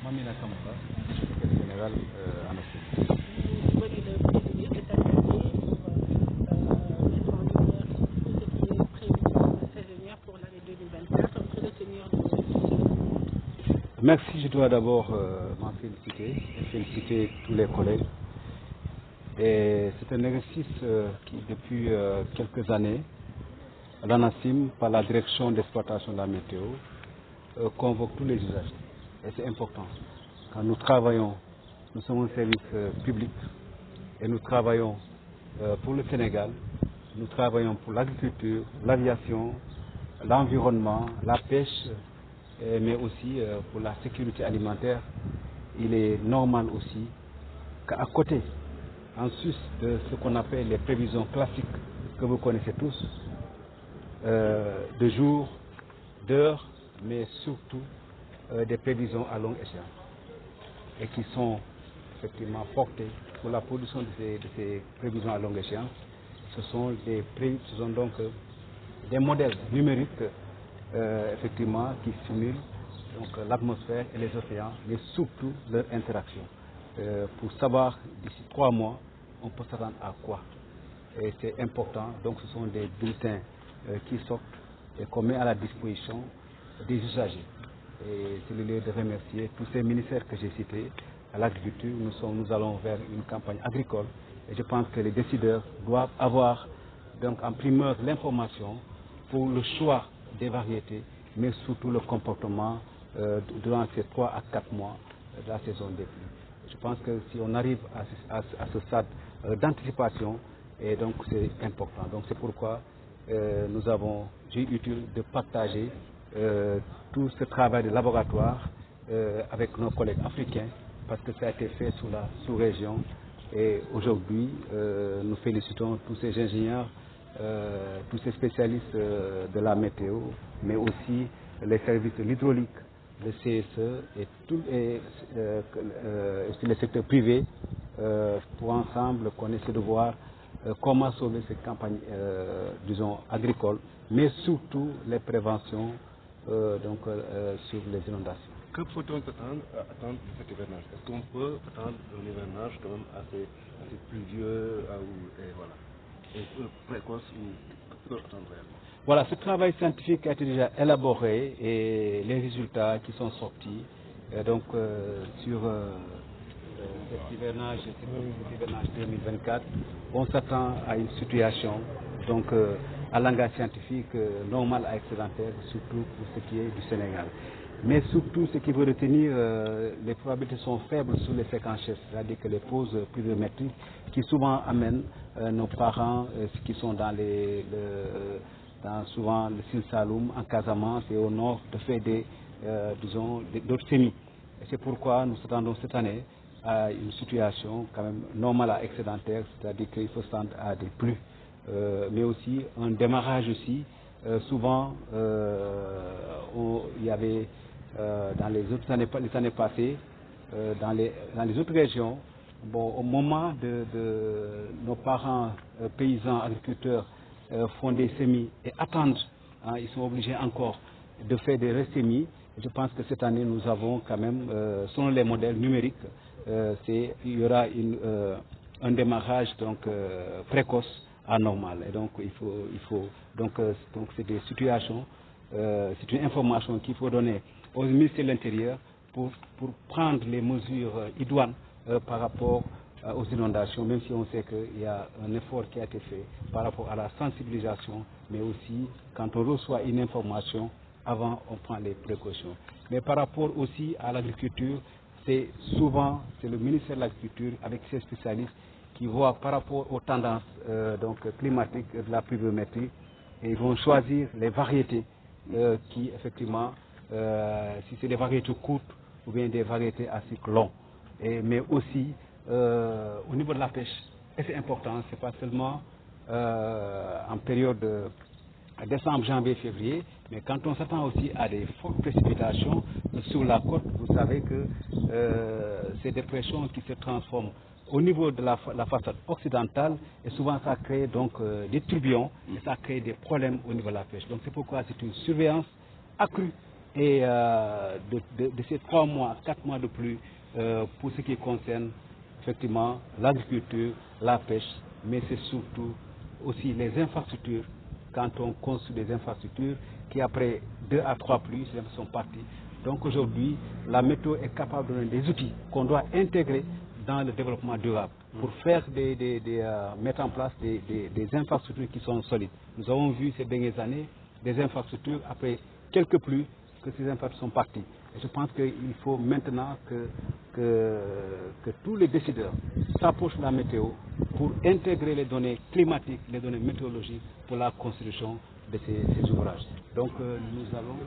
Mamina Kamara, secrétaire général à Nassim. Vous venez de présider cette activité pour mettre en lumière tout ce qui est prévu à venir pour l'année 2024 pour le tenir de Merci, je dois d'abord m'en féliciter et féliciter tous les collègues. Et c'est un exercice qui, depuis quelques années, l'ANACIM, par la direction d'exploitation de la météo, convoque tous les usagers. Et c'est important. Quand nous travaillons, nous sommes un service public et nous travaillons pour le Sénégal, nous travaillons pour l'agriculture, l'aviation, l'environnement, la pêche, mais aussi pour la sécurité alimentaire. Il est normal aussi qu'à côté, en sus de ce qu'on appelle les prévisions classiques que vous connaissez tous, de jours, d'heures, mais surtout des prévisions à longue échéance et qui sont effectivement portées pour la production de ces prévisions à longue échéance. Ce sont donc des modèles numériques effectivement qui simulent l'atmosphère et les océans, mais surtout leur interaction. Pour savoir d'ici 3 mois, on peut s'attendre à quoi. Et c'est important, donc ce sont des bulletins qui sortent et qu'on met à la disposition des usagers. Et c'est le lieu de remercier tous ces ministères que j'ai cités. À l'agriculture, nous allons vers une campagne agricole et je pense que les décideurs doivent avoir donc en primeur l'information pour le choix des variétés, mais surtout le comportement durant ces 3 à 4 mois de la saison des pluies. Je pense que si on arrive à ce stade d'anticipation, et donc c'est important. Donc c'est pourquoi j'ai eu utile de partager tout ce travail de laboratoire avec nos collègues africains, parce que ça a été fait sous la sous-région. Et aujourd'hui, nous félicitons tous ces ingénieurs, tous ces spécialistes de la météo, mais aussi les services de l'hydraulique, le CSE et tous les secteurs privés, pour ensemble qu'on essaie de voir comment sauver cette campagne, disons, agricole, mais surtout les préventions sur les inondations. Que faut-on attendre de cet hivernage? Est-ce qu'on peut attendre un hivernage quand même assez pluvieux et précoce ou peut attendre réellement? Voilà, ce travail scientifique a été déjà élaboré et les résultats qui sont sortis sur cet hivernage 2024, on s'attend à une situation à langage scientifique normal à excédentaire, surtout pour ce qui est du Sénégal. Mais surtout, ce qui veut retenir, les probabilités sont faibles sur les séquences, c'est-à-dire que les pauses pluviométriques qui souvent amènent nos parents qui sont dans souvent le Sine Saloum, en Casamance et au nord, de faire d'autres semis. Et c'est pourquoi nous attendons cette année à une situation quand même normale à excédentaire, c'est-à-dire qu'il faut s'attendre à des pluies, mais aussi un démarrage aussi. Souvent, il y avait dans les années passées, dans les autres régions, au moment de nos parents paysans, agriculteurs, font des semis et attendent, ils sont obligés encore de faire des ressemis. Je pense que cette année, nous avons quand même, selon les modèles numériques, il y aura un démarrage précoce anormal. Et donc, c'est des situations, c'est une information qu'il faut donner au ministère de l'Intérieur pour prendre les mesures idoines par rapport aux inondations, même si on sait qu'il y a un effort qui a été fait par rapport à la sensibilisation, mais aussi quand on reçoit une information, avant on prend les précautions. Mais par rapport aussi à l'agriculture, c'est le ministère de l'Agriculture avec ses spécialistes qui voient par rapport aux tendances climatiques de la pluviométrie et ils vont choisir les variétés qui effectivement, si c'est des variétés courtes ou bien des variétés à cycle long. Mais aussi au niveau de la pêche, et c'est important, c'est pas seulement en période décembre, janvier, février, mais quand on s'attend aussi à des fortes précipitations sur la côte, vous savez que ces dépressions qui se transforment au niveau de la façade occidentale, et souvent ça crée donc des tourbillons et ça crée des problèmes au niveau de la pêche. Donc c'est pourquoi c'est une surveillance accrue et de ces 3 mois, 4 mois de pluie pour ce qui concerne effectivement l'agriculture, la pêche, mais c'est surtout aussi les infrastructures. Quand on construit des infrastructures qui après 2 à 3 pluies sont parties. Donc aujourd'hui, la météo est capable de donner des outils qu'on doit intégrer dans le développement durable pour faire mettre en place des infrastructures qui sont solides. Nous avons vu ces dernières années des infrastructures après quelques pluies que ces infrastructures sont parties. Et je pense qu'il faut maintenant que tous les décideurs s'approchent de la météo pour intégrer les données climatiques, les données météorologiques pour la construction de ces ouvrages. Donc nous allons